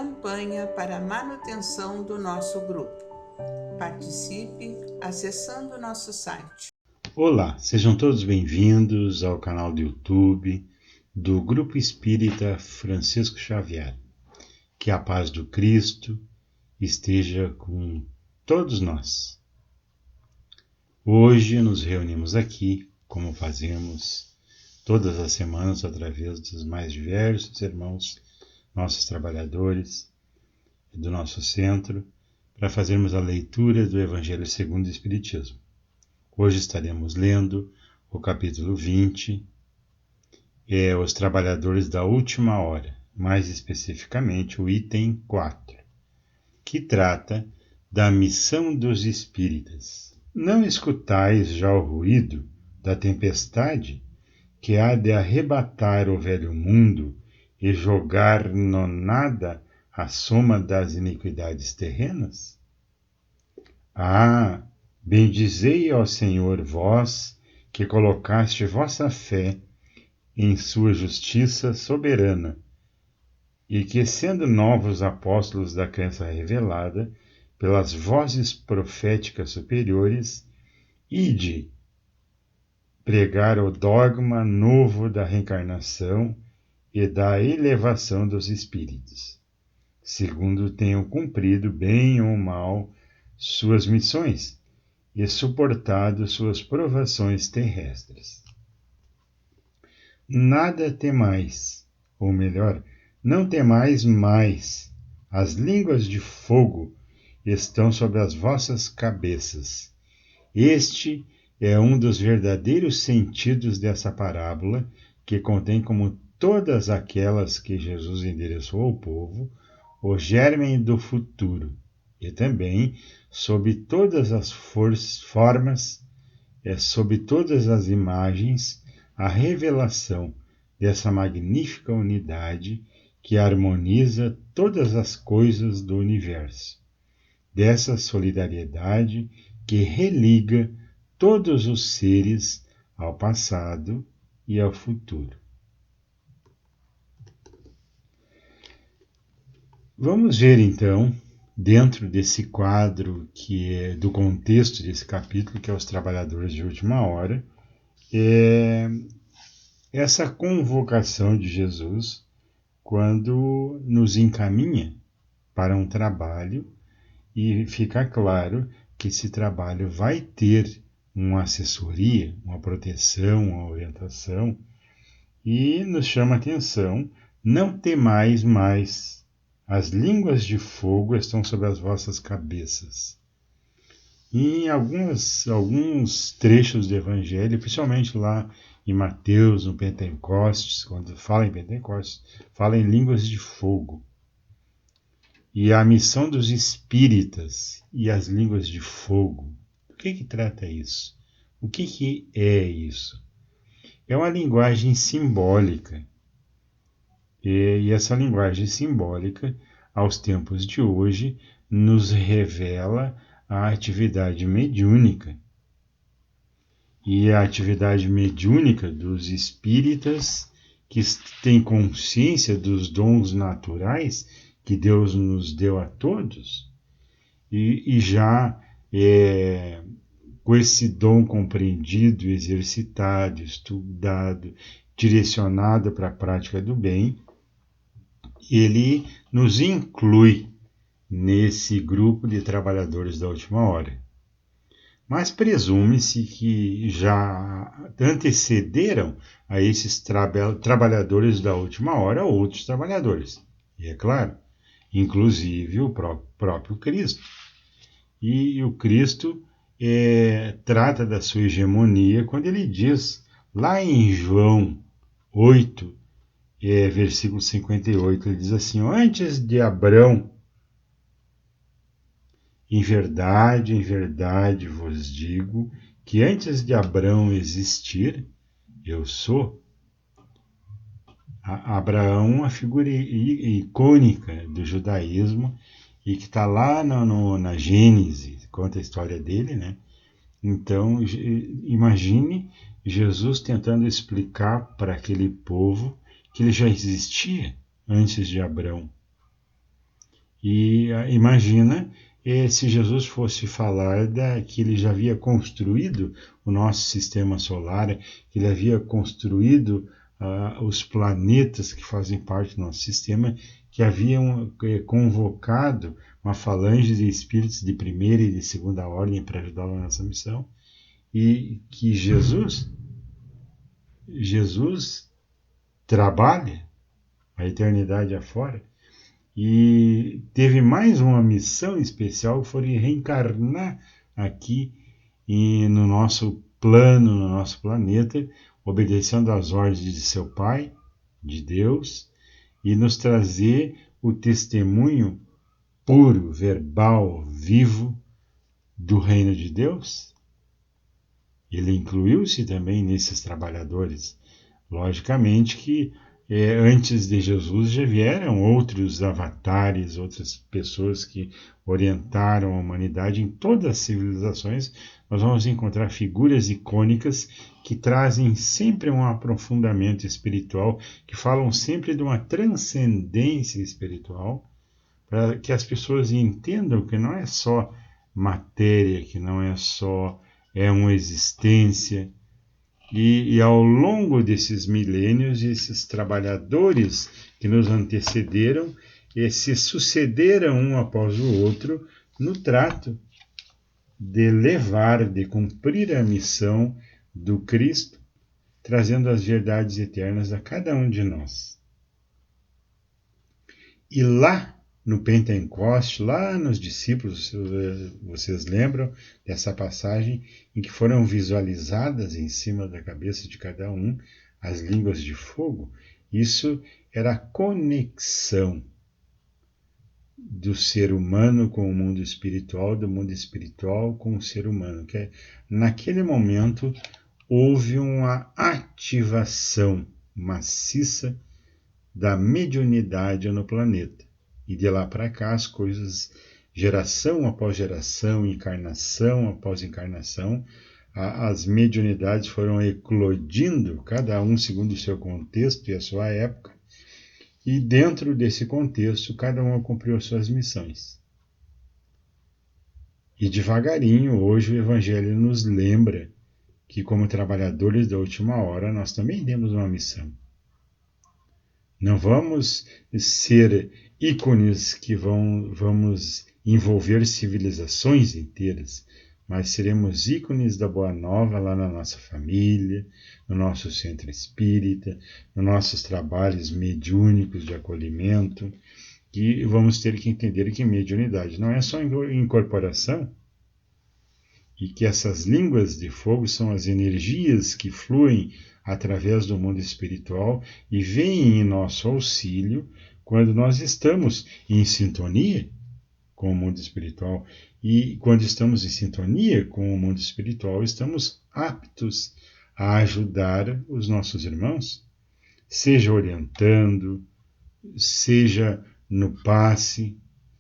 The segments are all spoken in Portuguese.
campanha para a manutenção do nosso grupo. Participe acessando nosso site. Olá, sejam todos bem-vindos ao canal do YouTube do Grupo Espírita Francisco Xavier. Que a paz do Cristo esteja com todos nós. Hoje nos reunimos aqui, como fazemos todas as semanas, através dos mais diversos irmãos, nossos trabalhadores do nosso centro, para fazermos a leitura do Evangelho segundo o Espiritismo. Hoje estaremos lendo o capítulo 20, os trabalhadores da última hora, mais especificamente o item 4, que trata da missão dos espíritas. Não escutais já o ruído da tempestade que há de arrebatar o velho mundo e jogar no nada a soma das iniquidades terrenas? Bendizei ao Senhor vós, que colocaste vossa fé em sua justiça soberana, e que, sendo novos apóstolos da crença revelada, pelas vozes proféticas superiores, ide pregar o dogma novo da reencarnação e da elevação dos espíritos, segundo tenham cumprido bem ou mal suas missões e suportado suas provações terrestres. Nada temais, ou melhor, não temais mais. As línguas de fogo estão sobre as vossas cabeças. Este é um dos verdadeiros sentidos dessa parábola, que contém, como todas aquelas que Jesus endereçou ao povo, o germe do futuro, e também, sob todas as formas, sob todas as imagens, a revelação dessa magnífica unidade que harmoniza todas as coisas do universo, dessa solidariedade que religa todos os seres ao passado e ao futuro. Vamos ver então, dentro desse quadro que é do contexto desse capítulo, que é os trabalhadores de última hora, essa convocação de Jesus quando nos encaminha para um trabalho e fica claro que esse trabalho vai ter uma assessoria, uma proteção, uma orientação, e nos chama a atenção: não temais mais, as línguas de fogo estão sobre as vossas cabeças. E em alguns trechos do Evangelho, principalmente lá em Mateus, no Pentecostes, quando fala em Pentecostes, fala em línguas de fogo. E a missão dos espíritas e as línguas de fogo. Do que trata isso? O que é isso? É uma linguagem simbólica. E essa linguagem simbólica, aos tempos de hoje, nos revela a atividade mediúnica. E a atividade mediúnica dos espíritas que têm consciência dos dons naturais que Deus nos deu a todos, e já com esse dom compreendido, exercitado, estudado, direcionado para a prática do bem, ele nos inclui nesse grupo de trabalhadores da última hora. Mas presume-se que já antecederam a esses trabalhadores da última hora outros trabalhadores. E é claro, inclusive o próprio Cristo. E o Cristo trata da sua hegemonia quando ele diz, lá em João 8, versículo 58, ele diz assim: antes de Abrão, em verdade vos digo que antes de Abrão existir, eu sou. Abraão, uma figura icônica do judaísmo, e que está lá na Gênese, conta a história dele, né? Então, imagine Jesus tentando explicar para aquele povo que ele já existia antes de Abrão. E imagina se Jesus fosse falar que ele já havia construído o nosso sistema solar, que ele havia construído os planetas que fazem parte do nosso sistema, que haviam convocado uma falange de espíritos de primeira e de segunda ordem para ajudar na nossa missão, e que Jesus trabalha a eternidade afora e teve mais uma missão especial, que foi reencarnar aqui no nosso plano, no nosso planeta, obedecendo às ordens de seu Pai, de Deus, e nos trazer o testemunho puro, verbal, vivo do reino de Deus. Ele incluiu-se também nesses trabalhadores. Logicamente que antes de Jesus já vieram outros avatares, outras pessoas que orientaram a humanidade em todas as civilizações. Nós vamos encontrar figuras icônicas que trazem sempre um aprofundamento espiritual, que falam sempre de uma transcendência espiritual, para que as pessoas entendam que não é só matéria, que não é só uma existência. E ao longo desses milênios, esses trabalhadores que nos antecederam se sucederam um após o outro no trato de levar, de cumprir a missão do Cristo, trazendo as verdades eternas a cada um de nós. E lá no Pentecoste, lá nos discípulos, vocês lembram dessa passagem em que foram visualizadas em cima da cabeça de cada um as línguas de fogo? Isso era a conexão do ser humano com o mundo espiritual, do mundo espiritual com o ser humano. Que naquele momento houve uma ativação maciça da mediunidade no planeta. E de lá para cá as coisas, geração após geração, encarnação após encarnação, as mediunidades foram eclodindo, cada um segundo o seu contexto e a sua época, e dentro desse contexto cada um cumpriu as suas missões. E devagarinho, hoje o Evangelho nos lembra que, como trabalhadores da última hora, nós também temos uma missão. Não vamos ser ícones que vamos envolver civilizações inteiras, mas seremos ícones da Boa Nova lá na nossa família, no nosso centro espírita, nos nossos trabalhos mediúnicos de acolhimento, que vamos ter que entender que mediunidade não é só incorporação, e que essas línguas de fogo são as energias que fluem através do mundo espiritual e vêm em nosso auxílio quando nós estamos em sintonia com o mundo espiritual. E quando estamos em sintonia com o mundo espiritual, estamos aptos a ajudar os nossos irmãos, seja orientando, seja no passe,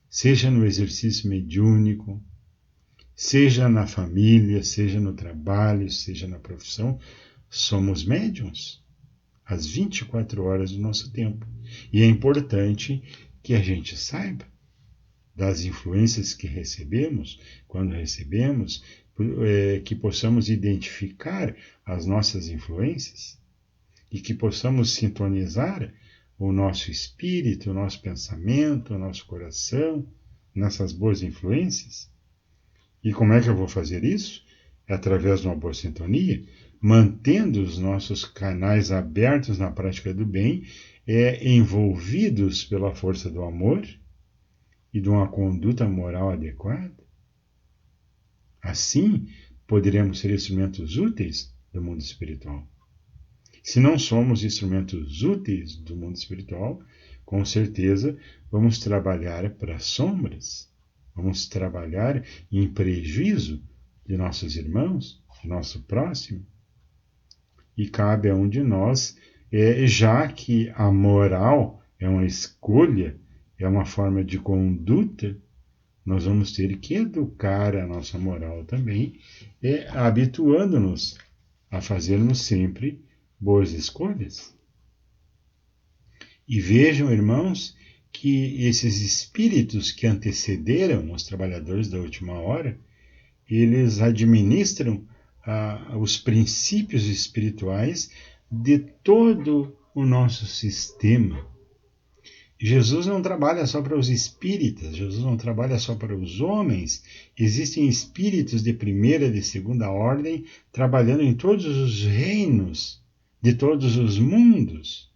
seja no exercício mediúnico, seja na família, seja no trabalho, seja na profissão. Somos médiuns às 24 horas do nosso tempo. E é importante que a gente saiba das influências que recebemos, quando recebemos, que possamos identificar as nossas influências e que possamos sintonizar o nosso espírito, o nosso pensamento, o nosso coração nessas boas influências. E como é que eu vou fazer isso? É através de uma boa sintonia, mantendo os nossos canais abertos na prática do bem, envolvidos pela força do amor e de uma conduta moral adequada. Assim, poderemos ser instrumentos úteis do mundo espiritual. Se não somos instrumentos úteis do mundo espiritual, com certeza vamos trabalhar para as sombras, vamos trabalhar em prejuízo de nossos irmãos, de nosso próximo. E cabe a um de nós, já que a moral é uma escolha, é uma forma de conduta, nós vamos ter que educar a nossa moral também, habituando-nos a fazermos sempre boas escolhas. E vejam, irmãos, que esses espíritos que antecederam os trabalhadores da última hora, eles administram os princípios espirituais de todo o nosso sistema. Jesus não trabalha só para os espíritas, Jesus não trabalha só para os homens. Existem espíritos de primeira e de segunda ordem trabalhando em todos os reinos, de todos os mundos.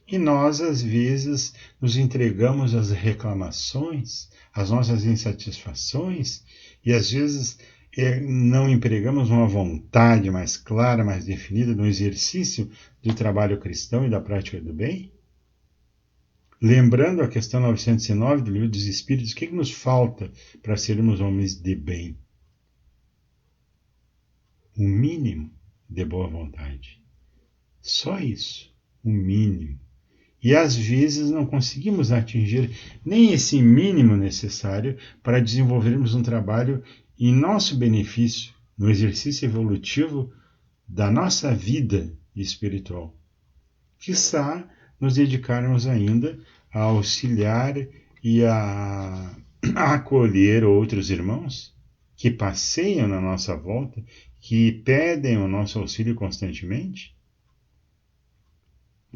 E nós, às vezes, nos entregamos às reclamações, às nossas insatisfações, e às vezes não empregamos uma vontade mais clara, mais definida no exercício do trabalho cristão e da prática do bem. Lembrando a questão 909 do Livro dos Espíritos, o que nos falta para sermos homens de bem? O mínimo de boa vontade. Só isso, o mínimo. E às vezes não conseguimos atingir nem esse mínimo necessário para desenvolvermos um trabalho em nosso benefício, no exercício evolutivo da nossa vida espiritual. Quiçá nos dedicarmos ainda a auxiliar e a acolher outros irmãos que passeiam na nossa volta, que pedem o nosso auxílio constantemente.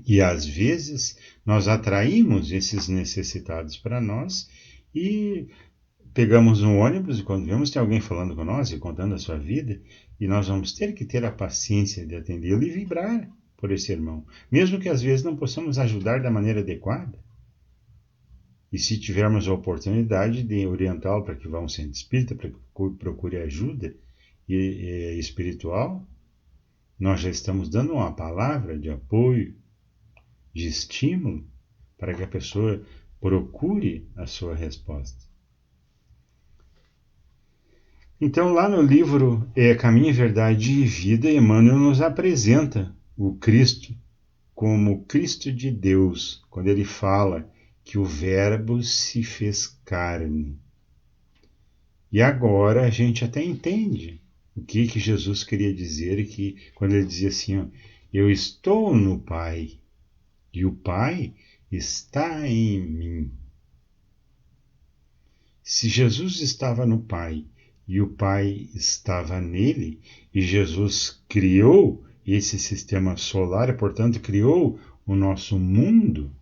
E às vezes nós atraímos esses necessitados para nós e pegamos um ônibus e quando vemos tem alguém falando com nós e contando a sua vida, e nós vamos ter que ter a paciência de atendê-lo e vibrar por esse irmão, mesmo que às vezes não possamos ajudar da maneira adequada. E se tivermos a oportunidade de orientá-lo para que vá a um centro espírita, para que procure ajuda espiritual, nós já estamos dando uma palavra de apoio, de estímulo, para que a pessoa procure a sua resposta. Então, lá no livro Caminho, Verdade e Vida, Emmanuel nos apresenta o Cristo como Cristo de Deus, quando ele fala que o Verbo se fez carne. E agora a gente até entende o que Jesus queria dizer, que quando ele dizia assim, ó, eu estou no Pai e o Pai está em mim. Se Jesus estava no Pai e o Pai estava nele, e Jesus criou esse sistema solar, e portanto criou o nosso mundo,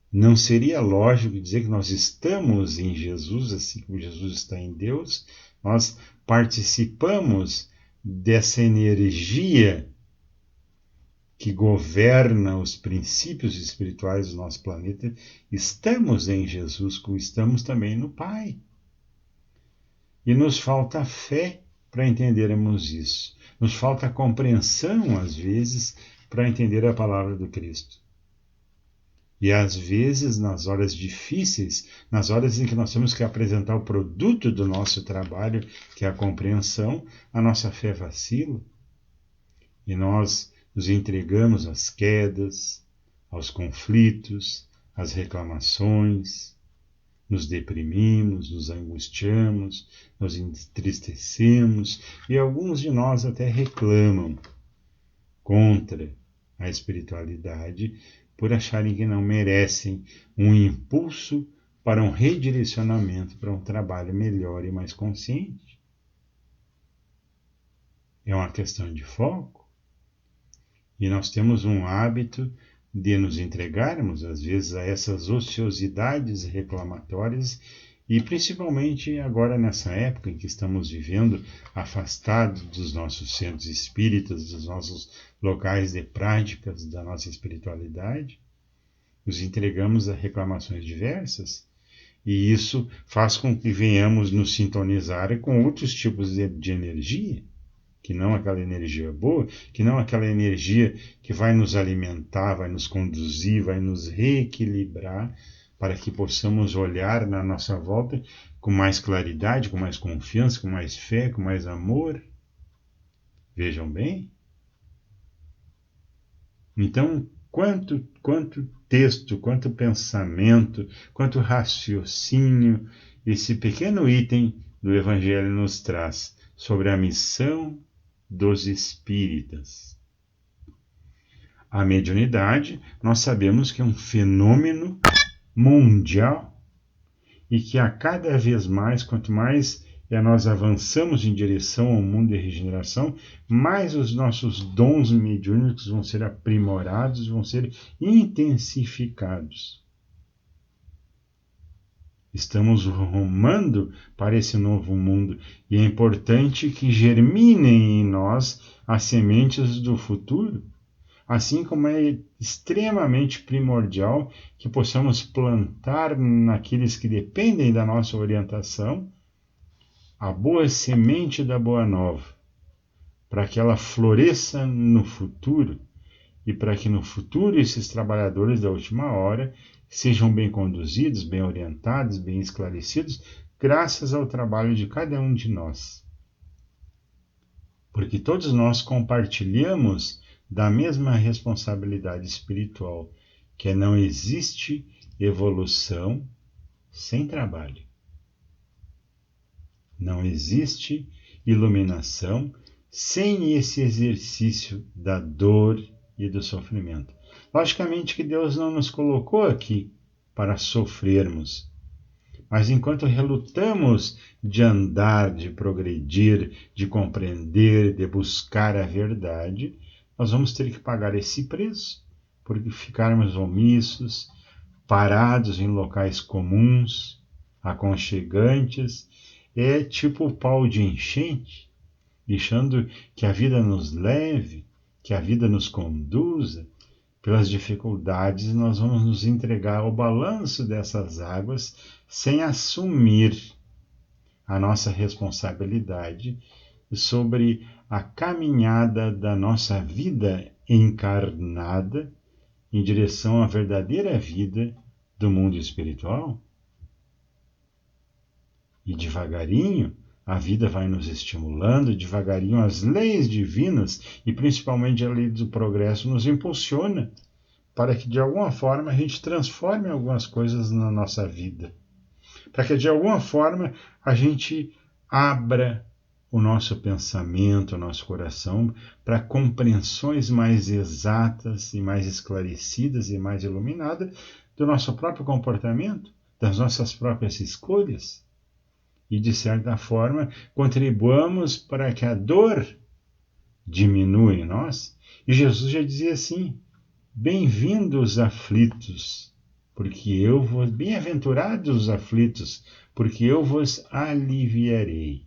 não seria lógico dizer que nós estamos em Jesus, assim como Jesus está em Deus? Nós participamos dessa energia que governa os princípios espirituais do nosso planeta. Estamos em Jesus, como estamos também no Pai. E nos falta fé para entendermos isso. Nos falta compreensão, às vezes, para entender a palavra do Cristo. E às vezes, nas horas difíceis, nas horas em que nós temos que apresentar o produto do nosso trabalho, que é a compreensão, a nossa fé vacila. E nós nos entregamos às quedas, aos conflitos, às reclamações, nos deprimimos, nos angustiamos, nos entristecemos, e alguns de nós até reclamam contra a espiritualidade, por acharem que não merecem um impulso para um redirecionamento, para um trabalho melhor e mais consciente. É uma questão de foco. E nós temos um hábito de nos entregarmos, às vezes, a essas ociosidades reclamatórias, e principalmente agora nessa época em que estamos vivendo afastados dos nossos centros espíritas, dos nossos locais de práticas da nossa espiritualidade, nos entregamos a reclamações diversas, e isso faz com que venhamos nos sintonizar com outros tipos de energia, que não aquela energia boa, que não aquela energia que vai nos alimentar, vai nos conduzir, vai nos reequilibrar, para que possamos olhar na nossa volta com mais claridade, com mais confiança, com mais fé, com mais amor. Vejam bem. Então, quanto texto, quanto pensamento, quanto raciocínio esse pequeno item do Evangelho nos traz sobre a missão dos espíritas. A mediunidade, nós sabemos que é um fenômeno mundial e que a cada vez mais, quanto mais nós avançamos em direção ao mundo de regeneração, mais os nossos dons mediúnicos vão ser aprimorados, vão ser intensificados. Estamos rumando para esse novo mundo e é importante que germinem em nós as sementes do futuro, assim como é extremamente primordial que possamos plantar naqueles que dependem da nossa orientação a boa semente da Boa Nova, para que ela floresça no futuro e para que no futuro esses trabalhadores da última hora sejam bem conduzidos, bem orientados, bem esclarecidos, graças ao trabalho de cada um de nós. Porque todos nós compartilhamos da mesma responsabilidade espiritual, que não existe evolução sem trabalho. Não existe iluminação sem esse exercício da dor e do sofrimento. Logicamente que Deus não nos colocou aqui para sofrermos, mas enquanto relutamos de andar, de progredir, de compreender, de buscar a verdade, nós vamos ter que pagar esse preço, por ficarmos omissos, parados em locais comuns, aconchegantes, é tipo o pau de enchente, deixando que a vida nos leve, que a vida nos conduza. Pelas dificuldades, nós vamos nos entregar ao balanço dessas águas sem assumir a nossa responsabilidade sobre a caminhada da nossa vida encarnada em direção à verdadeira vida do mundo espiritual. E devagarinho, a vida vai nos estimulando, devagarinho as leis divinas, e principalmente a lei do progresso, nos impulsiona para que de alguma forma a gente transforme algumas coisas na nossa vida. Para que de alguma forma a gente abra o nosso pensamento, o nosso coração, para compreensões mais exatas e mais esclarecidas e mais iluminadas do nosso próprio comportamento, das nossas próprias escolhas. E, de certa forma, contribuamos para que a dor diminua em nós. E Jesus já dizia assim: bem-vindos aflitos, porque eu vos... bem-aventurados os aflitos, porque eu vos aliviarei.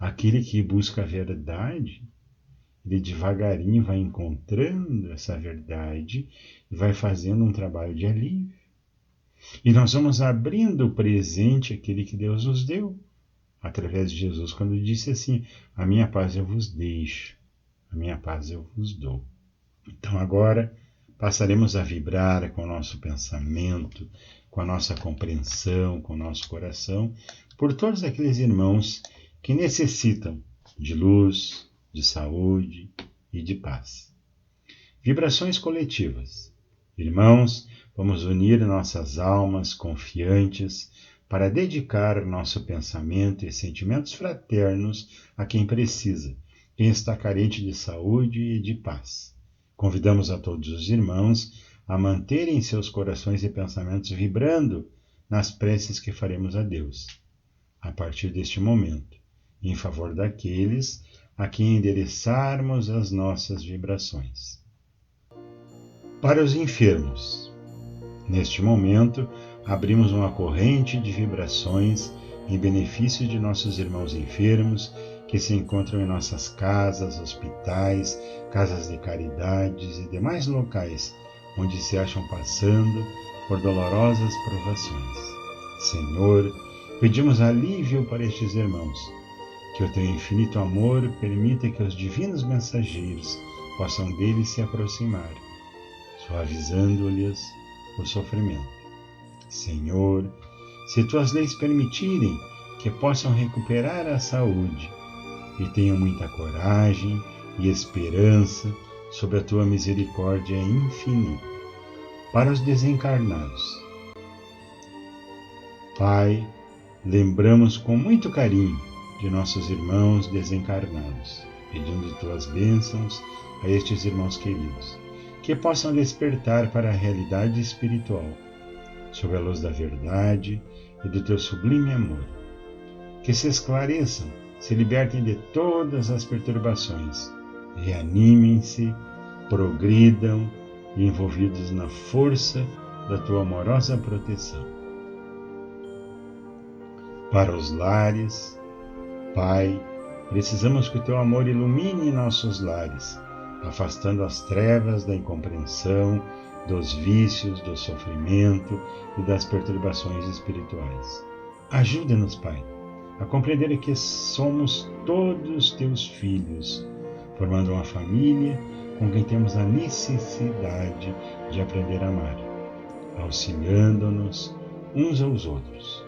Aquele que busca a verdade, ele devagarinho vai encontrando essa verdade e vai fazendo um trabalho de alívio. E nós vamos abrindo o presente, aquele que Deus nos deu, através de Jesus, quando disse assim: a minha paz eu vos deixo, a minha paz eu vos dou. Então agora passaremos a vibrar com o nosso pensamento, com a nossa compreensão, com o nosso coração, por todos aqueles irmãos que necessitam de luz, de saúde e de paz. Vibrações coletivas. Irmãos, vamos unir nossas almas confiantes para dedicar nosso pensamento e sentimentos fraternos a quem precisa, quem está carente de saúde e de paz. Convidamos a todos os irmãos a manterem seus corações e pensamentos vibrando nas preces que faremos a Deus, a partir deste momento, em favor daqueles a quem endereçarmos as nossas vibrações. Para os enfermos, neste momento, abrimos uma corrente de vibrações em benefício de nossos irmãos enfermos que se encontram em nossas casas, hospitais, casas de caridades e demais locais onde se acham passando por dolorosas provações. Senhor, pedimos alívio para estes irmãos, que o teu infinito amor permita que os divinos mensageiros possam deles se aproximar, suavizando-lhes o sofrimento. Senhor, se tuas leis permitirem que possam recuperar a saúde e tenham muita coragem e esperança sob a tua misericórdia infinita. Para os desencarnados, Pai, lembramos com muito carinho de nossos irmãos desencarnados, pedindo tuas bênçãos a estes irmãos queridos. que possam despertar para a realidade espiritual, sob a luz da verdade e do teu sublime amor. Que se esclareçam, se libertem de todas as perturbações, reanimem-se, progridam, envolvidos na força da tua amorosa proteção. Para os lares, Pai, precisamos que o teu amor ilumine nossos lares, afastando as trevas da incompreensão, dos vícios, do sofrimento e das perturbações espirituais. Ajuda-nos, Pai, a compreender que somos todos teus filhos, formando uma família com quem temos a necessidade de aprender a amar, auxiliando-nos uns aos outros.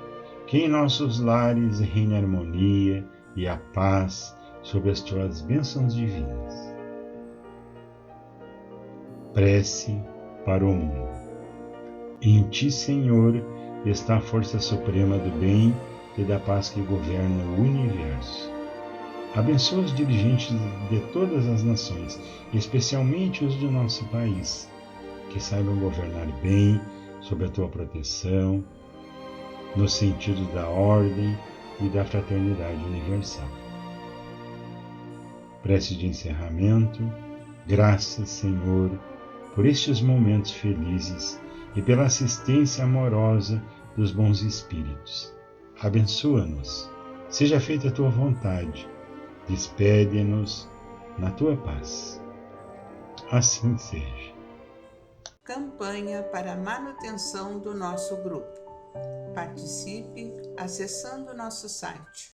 Que em nossos lares reine a harmonia e a paz sob as tuas bênçãos divinas. Prece para o mundo. Em ti, Senhor, está a força suprema do bem e da paz que governa o universo. Abençoa os dirigentes de todas as nações, especialmente os do nosso país, que saibam governar bem sob a tua proteção, no sentido da ordem e da fraternidade universal. Prece de encerramento. Graças, Senhor, por estes momentos felizes e pela assistência amorosa dos bons espíritos. Abençoa-nos. Seja feita a tua vontade. Despede-nos na tua paz. Assim seja. Campanha para a manutenção do nosso grupo. Participe acessando nosso site